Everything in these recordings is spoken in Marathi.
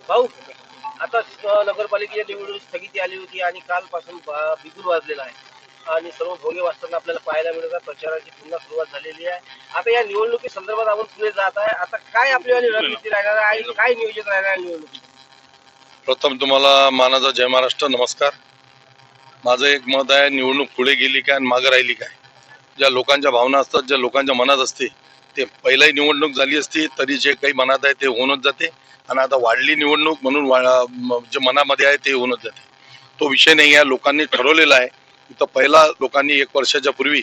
भाऊ, आता नगरपालिकेच्या निवडणूक स्थगिती आली होती आणि कालपासून बिगुल वाजलेला आहे आणि सर्व भोगे वाचताना आपल्याला पाहायला मिळत आहे. प्रचाराची पुन्हा सुरुवात झालेली आहे. आता या निवडणुकी संदर्भात आपण पुढे जात आहे. आता काय आपली रणनीती राहणार आहे आणि काय नियोजन राहणार आहे निवडणुकीत? प्रथम तुम्हाला मानाचा जय महाराष्ट्र, नमस्कार. माझं एक मत आहे, निवडणूक पुढे गेली काय आणि मागे राहिली काय. ज्या लोकांच्या भावना असतात, ज्या लोकांच्या मनात असते, ते पहिलाही निवडणूक झाली असती तरी जे काही मनात आहे ते होऊनच जाते. आणि आता वाढली निवडणूक म्हणून जे मनामध्ये आहे ते होऊनच जाते. तो विषय नाही आहे, लोकांनी ठरवलेला आहे. इथं पहिला लोकांनी 1 वर्षाच्या पूर्वी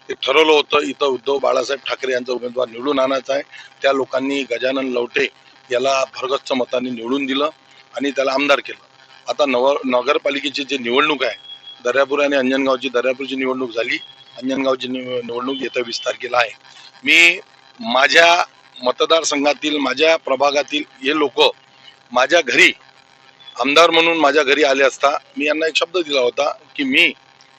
ते ठरवलं होतं, इथं उद्धव बाळासाहेब ठाकरे यांचा उमेदवार निवडून आणायचा आहे. त्या लोकांनी गजानन लवटे याला भरगच्च मतांनी निवडून दिलं आणि त्याला आमदार केलं. आता नगरपालिकेची जी निवडणूक आहे, दर्यापूर आणि अंजनगावची, दर्यापूरची निवडणूक झाली, अंजनगावची निवडणूक येत्या 20 तारखेला आहे. मी माझ्या मतदारसंघातील, माझ्या प्रभागातील हे लोक माझ्या घरी आमदार म्हणून माझ्या घरी आले असता मी यांना एक शब्द दिला होता की मी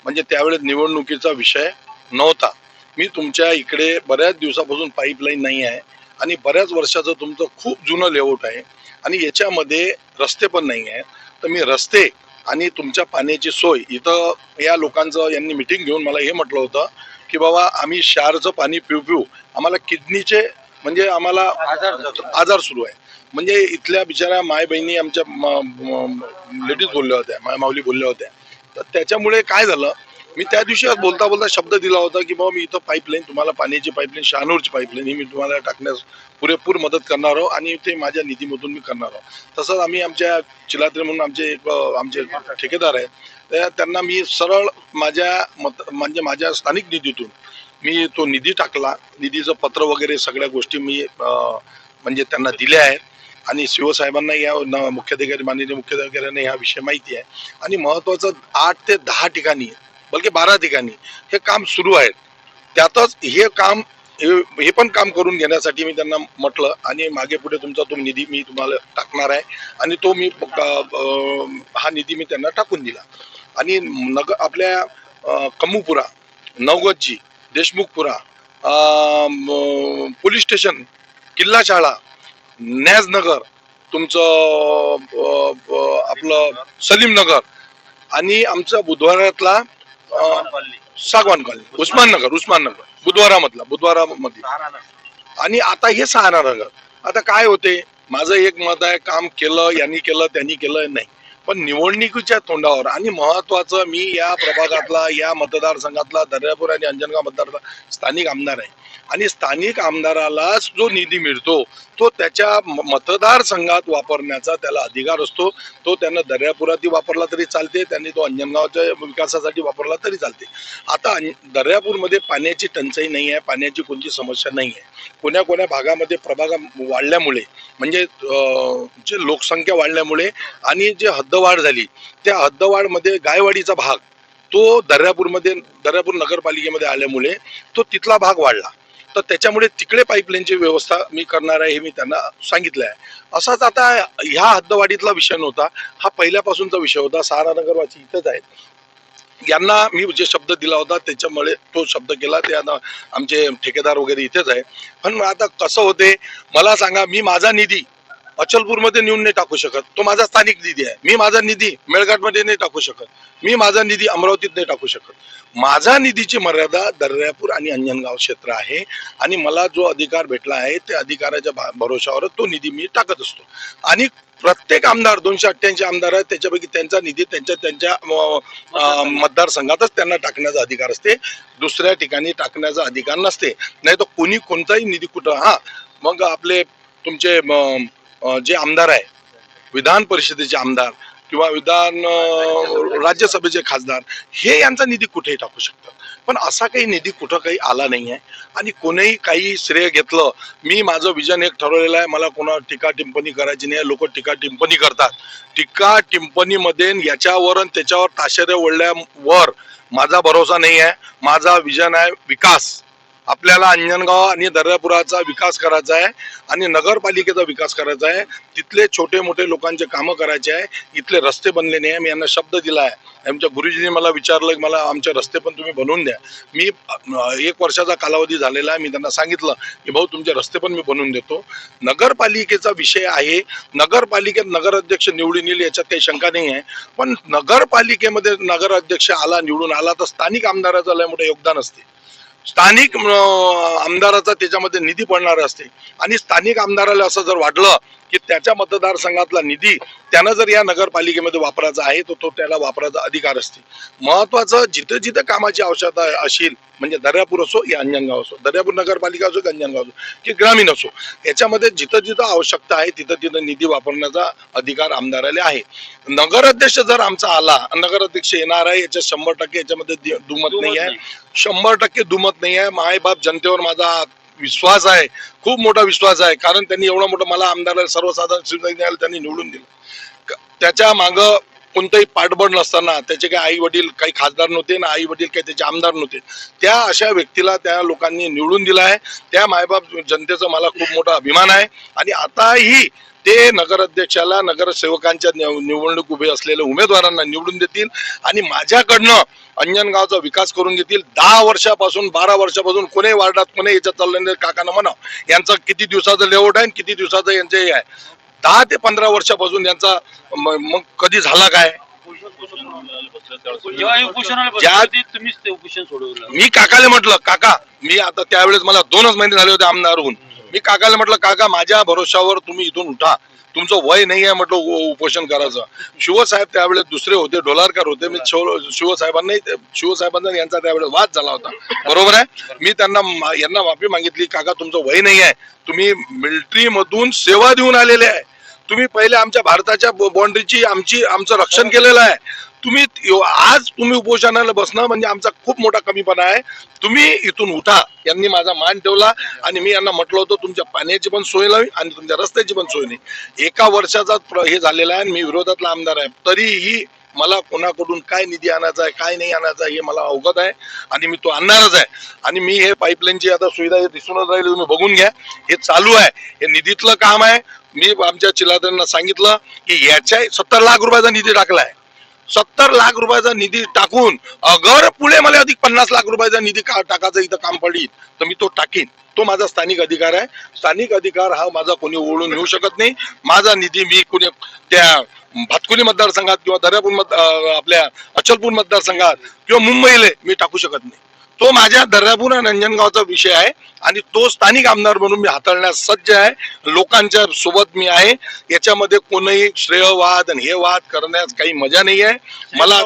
म्हणजे त्यावेळेस निवडणुकीचा विषय नव्हता. मी तुमच्या इकडे बऱ्याच दिवसापासून पाईपलाईन नाही आहे आणि बऱ्याच वर्षाचं तुमचं खूप जुनं लेआउट आहे आणि याच्यामध्ये रस्ते पण नाही आहे. तर मी रस्ते आणि तुमच्या पाण्याची सोय इथं या लोकांचं यांनी मिटिंग घेऊन मला हे म्हटलं होतं की बाबा आम्ही क्षारचं पाणी पिऊ पिऊ आम्हाला किडनीचे म्हणजे आम्हाला आजार सुरू आहे. म्हणजे इथल्या बिचाऱ्या माय बहिणी आमच्या लेडीज बोलल्या होत्या, माय माऊली बोलल्या होत्या. तर त्याच्यामुळे काय झालं, मी त्या दिवशी बोलता बोलता शब्द दिला होता की बाबा मी इथं पाईपलाईन, तुम्हाला पाण्याची पाईपलाईन, शहानूरची पाईपलाईन ही मी तुम्हाला टाकण्यास पुरेपूर मदत करणार आहोत आणि ते माझ्या निधीमधून मी करणार आहोत. तसंच आम्ही आमच्या चिलात्रे म्हणून आमचे ठेकेदार आहेत, त्यांना मी सरळ म्हणजे माझ्या स्थानिक निधीतून मी तो निधी टाकला. निधीचं पत्र वगैरे सगळ्या गोष्टी मी म्हणजे त्यांना दिल्या आहेत आणि शिवसाहेबांना या मुख्याधिकारी, माननीय मुख्याधिकाऱ्यांना हा विषय माहिती आहे. आणि महत्वाचं 8 ते 10 ठिकाणी बल्कि 12 ठिकाणी हे काम सुरू आहे. त्यातच हे काम हे पण काम करून घेण्यासाठी मी त्यांना म्हटलं आणि मागे पुढे तुमचा तो निधी मी तुम्हाला टाकणार आहे आणि तो मी हा निधी मी त्यांना टाकून दिला. आणि आपल्या कमुपुरा, नवगतजी, देशमुखपुरा, पोलीस स्टेशन, किल्ला शाळा, न्याजनगर, तुमचं आपलं सलीमनगर आणि आमचा बुधवारातला सागवान कॉलनी, उस्माननगर बुधवारा मध्ये आणि आता हे सहारा नगर. आता काय होते, माझं एक मत आहे, काम केलं, यांनी केलं, त्यांनी केलं नाही, पण निवडणुकीच्या तोंडावर आणि महत्वाचं मी या प्रभागातला, या मतदारसंघातला, दर्यापूर आणि अंजनगाव मतदार स्थानिक आमदार आहे आणि स्थानिक आमदाराला जो निधी मिळतो तो त्याच्या मतदारसंघात वापरण्याचा त्याला अधिकार असतो. तो त्यांना दर्यापुरातही वापरला तरी चालते, त्यांनी तो अंजनगावच्या विकासासाठी वापरला तरी चालते. आता दर्यापूरमध्ये पाण्याची टंचाई नाही आहे, पाण्याची कोणती समस्या नाही आहे. कोण्या भागामध्ये प्रभाग वाढल्यामुळे म्हणजे जे लोकसंख्या वाढल्यामुळे आणि जे हद्दवाढ झाली, त्या हद्दवाढमध्ये गायवाडीचा भाग तो दर्यापूर नगरपालिकेमध्ये आल्यामुळे तो तिथला भाग वाढला. तर त्याच्यामुळे तिकडे पाईपलाईनची व्यवस्था मी करणार आहे हे मी त्यांना सांगितलं आहे. असाच आता ह्या हद्दवाढीतला विषय नव्हता, हा पहिल्यापासूनचा विषय होता. सहारा नगरवासी इथंच आहेत, यांना मी जे शब्द दिला होता त्याच्यामुळे तो शब्द केला. ते आता आमचे ठेकेदार वगैरे इथेच आहे. पण आता कसं होते, मला सांगा, मी माझा निधी अचलपूरमध्ये नेऊन नाही टाकू शकत, तो माझा स्थानिक निधी आहे. मी माझा निधी मेळघाटमध्ये नाही टाकू शकत, मी माझा निधी अमरावतीत नाही टाकू शकत. माझा निधीची मर्यादा दर्यापूर आणि अंजनगाव क्षेत्र आहे आणि मला जो अधिकार भेटला आहे त्या अधिकाराच्या भरोशावर तो निधी मी टाकत असतो. आणि प्रत्येक आमदार 288 आमदार आहेत, त्याच्यापैकी त्यांचा निधी त्यांच्या मतदारसंघातच त्यांना टाकण्याचा अधिकार असते, दुसऱ्या ठिकाणी टाकण्याचा अधिकार नसते. नाही तर कोणी कोणताही निधी कुठं, हा मग आपले तुमचे जे आमदार आहे, विधान परिषदेचे आमदार किंवा राज्यसभेचे खासदार, हे यांचा निधी कुठेही टाकू शकतात. पण असा काही निधी कुठं काही आला नाही आहे आणि कोणीही काही श्रेय घेतलं. मी माझं विजन एक ठरवलेलं आहे, मला कोणा टीका टिप्पणी करायची नाही. लोक टीका टिप्पणी करतात, टीका टिप्पणीमध्ये याच्यावर आणि त्याच्यावर ताशेरे ओढल्यावर माझा भरोसा नाही आहे. माझा विजन आहे विकास, आपल्याला अंजनगाव आणि दर्यापुराचा विकास करायचा आहे आणि नगरपालिकेचा विकास करायचा आहे. तिथले छोटे मोठे लोकांचे कामं करायचे आहे. इथले रस्ते बनले नाही. मी यांना शब्द दिला आहे. आमच्या गुरुजींनी मला विचारलं की मला आमचे रस्ते पण तुम्ही बनवून द्या. मी 1 वर्षाचा कालावधी झालेला आहे. मी त्यांना सांगितलं की भाऊ तुमचे रस्ते पण मी बनवून देतो. नगरपालिकेचा विषय आहे. नगरपालिकेत नगराध्यक्ष निवडून येईल याच्यात काही शंका नाही आहे. पण नगरपालिकेमध्ये नगराध्यक्ष निवडून आला तर स्थानिक आमदाराचं लय मोठं योगदान असते. स्थानिक आमदाराचा त्याच्यामध्ये निधी पडणार असते आणि स्थानिक आमदाराला असं जर वाटलं की त्याच्या मतदारसंघातला निधी त्यानं जर या नगरपालिकेमध्ये वापरायचा आहे तर तो त्याला वापरायचा अधिकार असते. महत्वाचं जिथं जिथं कामाची आवश्यकता असेल म्हणजे दर्यापूर असो या अंजनगाव असो, दर्यापूर नगरपालिका असो की अंजनगाव असो की ग्रामीण असो, याच्यामध्ये जिथं जिथं आवश्यकता आहे तिथं तिथं निधी वापरण्याचा अधिकार आमदाराला आहे. नगराध्यक्ष जर आमचा आला, नगराध्यक्ष येणार आहे याच्यात 100% याच्यामध्ये दुमत नाही आहे. 100% दुमत नाही आहे. मायबाप जनतेवर माझा विश्वास आहे, खूप मोठा विश्वास आहे. कारण त्यांनी एवढा मोठा मला आमदाराला सर्वसाधारण सुविधा त्यांनी निवडून दिलं. त्याच्या माग कोणतंही पाठबळ नसताना त्याचे काही आई वडील काही खासदार नव्हते ना आई वडील काही त्याचे आमदार नव्हते. त्या अशा व्यक्तीला त्या लोकांनी निवडून दिला आहे. त्या मायबाप जनतेचा मला खूप मोठा अभिमान आहे. आणि आताही ते नगराध्यक्षाला नगरसेवकांच्या निवडणूक उभे असलेल्या उमेदवारांना निवडून देतील आणि माझ्याकडनं अंजनगावचा विकास करून घेतील. 10 वर्षापासून 12 वर्षापासून कोणी वार्डात कोणी याच्यात चाललेले काकांना म्हणा यांचा किती दिवसाचं लेआउट आहे किती दिवसाचं यांचे हे आहे. 10 ते 15 वर्षापासून यांचा मग कधी झाला काय? मी काकाला म्हटलं काका, मी आता त्यावेळेस मला 2च महिने झाले होते आमदार होऊन. मी काकाला म्हटलं काका माझ्या भरोशावर तुम्ही इथून उठा, तुमचं वय नाही आहे म्हटलं उपोषण करायचं. शिवसाहेब त्यावेळेस दुसरे होते, डोलारकर होते. मी शिवसाहेबांना यांचा त्यावेळेस वाद झाला होता, बरोबर आहे. मी यांना माफी मागितली, काका तुमचं वय नाही आहे, तुम्ही मिलिटरी मधून सेवा देऊन आलेले आहे, तुम्ही पहिले आमच्या भारताच्या बाउंड्रीची आमचं रक्षण केलेलं आहे. आज तुम्ही उपोषणाला बसणं म्हणजे आमचा खूप मोठा कमीपणा आहे. तुम्ही इथून उठा. यांनी माझा मान ठेवला आणि मी यांना म्हटलं होतं तुमच्या पाण्याची पण सोय लावी आणि तुमच्या रस्त्याची पण सोय नाही. 1 वर्षाचा हे झालेला आहे. मी विरोधातला आमदार आहे, तरीही मला कोणाकडून काय निधी आणायचा आहे काय नाही आणायचा हे मला अवगत आहे आणि मी तो आणणारच आहे. आणि मी हे पाईपलाईनची आता सुविधा हे दिसूनच राहिली, तुम्ही बघून घ्या, हे चालू आहे, हे निधीतलं काम आहे. मी आमच्या चिलादारांना सांगितलं की याच्या 70 लाख रुपयाचा निधी टाकलाय. 70 लाख रुपयाचा निधी टाकून अगर पुढे मला अधिक 50 लाख रुपयाचा निधी टाकायचा इथं काम पडली तर मी तो टाकीन. तो माझा स्थानिक अधिकार आहे. स्थानिक अधिकार हा माझा कोणी ओढून घेऊ शकत नाही. माझा निधी मी कोणी त्या भातकुली मतदारसंघात किंवा दर्यापूर आपल्या अचलपूर मतदारसंघात किंवा मुंबईला मी टाकू शकत नाही. तो माझ्या दर्यापूर आणि अंजनगावचा विषय आहे आणि तो स्थानिक आमदार म्हणून मी हाताळण्यास सज्ज आहे. लोकांच्या सोबत मी आहे. याच्यामध्ये कोणीही श्रेयवाद आणि हे वाद करण्यास काही मजा नाही आहे. मला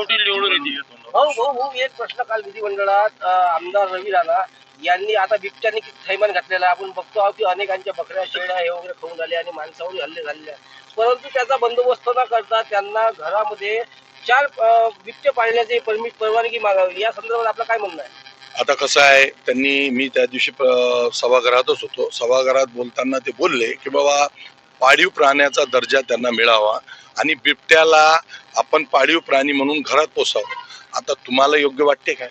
एक प्रश्न काल विधिमंडळात आमदार रवी राणा यांनी आता बिबट्याने किती थैमान घातलेला आहे. आपण बघतो आहोत की अनेकांच्या बकऱ्या शेळ्या हे वगैरे खाऊन आले आणि माणसावर हल्ले झालेले आहेत. परंतु त्याचा बंदोबस्त न करता त्यांना घरामध्ये 4 बिबटे पाळण्याची परवानगी मागावी. या संदर्भात आपलं काय म्हणणं आहे? आता कसं आहे, मी त्या दिवशी सभागृहातच होतो. सभागृहात बोलताना ते बोलले की बाबा पाळीव प्राण्याचा दर्जा त्यांना मिळावा आणि बिबट्याला आपण पाळीव प्राणी म्हणून घरात पोसावं. आता तुम्हाला योग्य वाटते काय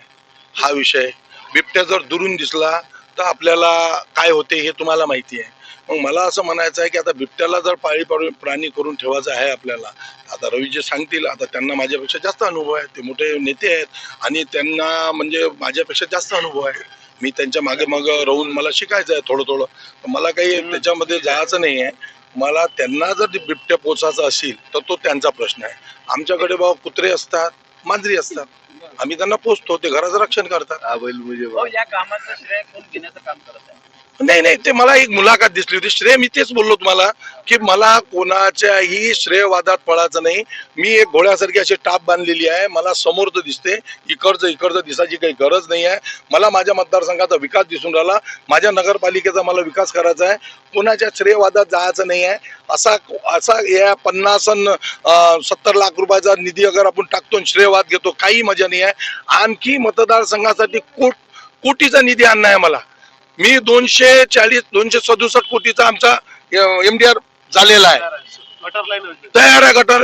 हा विषय? बिबट्या जर दुरून दिसला तर आपल्याला काय होते हे तुम्हाला माहिती आहे. मग मला असं म्हणायचं आहे की आता बिबट्याला जर पाळीव प्राणी करून ठेवायचं आहे आपल्याला, आता रवीजी सांगतील, आता त्यांना माझ्यापेक्षा जास्त अनुभव आहे, ते मोठे नेते आहेत आणि त्यांना म्हणजे माझ्यापेक्षा जास्त अनुभव आहे. मी त्यांच्या मागे राहून मला शिकायचं आहे थोडं थोडं. मला काही त्याच्यामध्ये जायचं नाही आहे. मला त्यांना जर बिबट्या पोचायचा असेल तर तो त्यांचा प्रश्न आहे. आमच्याकडे बाबा कुत्रे असतात, मांजरी असतात, आम्ही त्यांना पोचतो, ते घराचं रक्षण करतात. या कामाचं श्रेय कोण घेण्याचं काम करत आहे? नाही, ते मला एक मुलाखत दिसली होती. श्रेय मी तेच बोललो तुम्हाला की मला कोणाच्याही श्रेयवादात पडायचं नाही. मी एक घोड्यासारखी अशी टाप बांधलेली आहे. मला समोरचं दिसते, इकडचं दिसायची काही गरज नाही आहे. मला माझ्या मतदारसंघाचा विकास दिसून राहिला, माझ्या नगरपालिकेचा मला विकास करायचा आहे. कोणाच्या श्रेयवादात जायचं नाही आहे. असा या 50-70 लाख रुपयाचा निधी अगर आपण टाकतो आणि श्रेयवाद घेतो, काही मजा नाही आहे. आणखी मतदारसंघासाठी कोटीचा निधी आणणं आहे मला. मी 267 कोटीचा आमचा MDR झालेला आहे. गटर लाईन तयार आहे गटर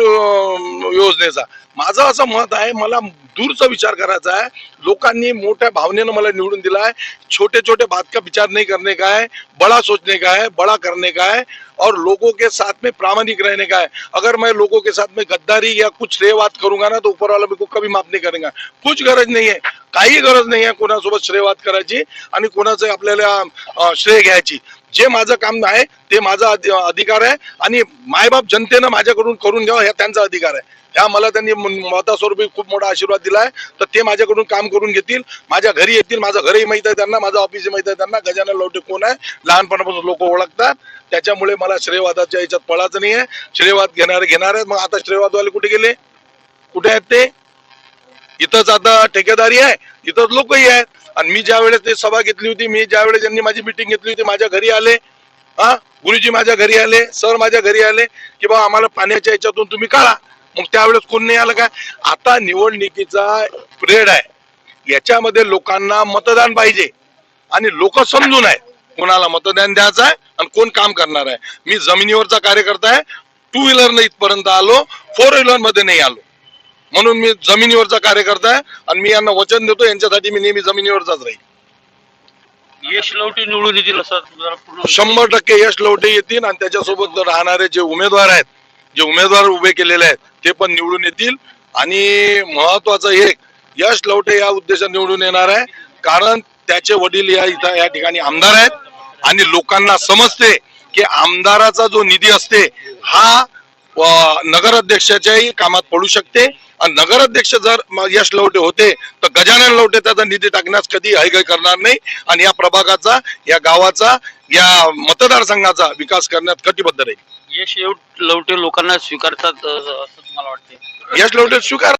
योजनेचा. माझं असं मत आहे, मला दूरचा विचार करायचा है। लोकांनी मोठ्या भावनेनं मला निवडून दिला है। छोटे छोटे बात का विचार नहीं करने का है, बड़ा सोचने का है, बड़ा करने का है और लोगों के साथ में प्रामाणिक रहने का है। अगर मैं लोगों के साथ में गद्दारी या कुछ श्रेयवाद करूंगा ना, तो ऊपर वाला मेरे को कभी माफ नहीं करेगा। कुछ गरज नहीं है, काही गरज नाही आहे कोणासोबत श्रेयवाद करायची आणि कोणाचं आपल्याला श्रेय घ्यायची। जे माझं काम आहे ते माझा अधिकार आहे आणि मायबाप जनतेनं माझ्याकडून करून घ्यावं हा त्यांचा अधिकार आहे। ह्या मला त्यांनी मतास्वरूपी खूप मोठा आशीर्वाद दिलाय, तर ते माझ्याकडून काम करून घेतील, माझ्या घरी येतील। माझं घरही माहित आहे त्यांना, माझं ऑफिस माहित आहे त्यांना, गजानन लवटे कोण आहे लहानपणापासून लोक ओळखतात। त्याच्यामुळे मला श्रेयवादाच्या याच्यात पळायचं नाहीये। श्रेयवाद घेणार आहेत, मग आता श्रेयवादवाले कुठे गेले, कुठे आहेत ते? इथंच आता ठेकेदारी आहे, इथंच लोकही आहेत। आणि मी ज्या वेळेस ते सभा घेतली होती, मी ज्या वेळेस त्यांनी माझी मीटिंग घेतली होती, माझ्या घरी आले, गुरुजी माझ्या घरी आले, सर माझ्या घरी आले की बा आम्हाला पाण्याच्या याच्यातून तुम्ही काढा। मग त्यावेळेस कोण नाही आलं का? आता निवडणुकीचा पिरियड आहे, याच्यामध्ये लोकांना मतदान पाहिजे आणि लोक समजून आहे कोणाला मतदान द्यायचं आहे आणि कोण काम करणार आहे। मी जमिनीवरचा कार्यकर्ता आहे, 2 व्हीलरने इथपर्यंत आलो, 4 व्हीलर मध्ये नाही आलो, म्हणून मी जमिनीवरचा कार्यकर्ता आहे आणि मी यांना वचन देतो, यांच्यासाठी मी नेहमी जमिनीवरचाच राहील। यश लवटे निवडून येतील असं 100% यश लवटे येतील आणि त्याच्यासोबत राहणारे जे उमेदवार आहेत, जे उमेदवार उभे केलेले आहेत ते पण निवडून येतील। आणि महत्वाचं एक, यश लवटे या उद्देशाने निवडून येणार आहे कारण त्याचे वडील या ठिकाणी आमदार आहेत आणि लोकांना समजते की आमदाराचा जो निधी असते हा नगराध्यक्षाच्याही कामात पडू शकते आणि नगराध्यक्ष जर यश लवटे होते तर गजानन लवटे त्याचा निधी टाकण्यास कधी हयगय करणार नाही आणि या प्रभागाचा, या गावाचा, या मतदारसंघाचा विकास करण्यात कटिबद्ध राहील। यश लवटे लोकांना स्वीकारतात असं तुम्हाला वाटते? यश लवटे स्वीकार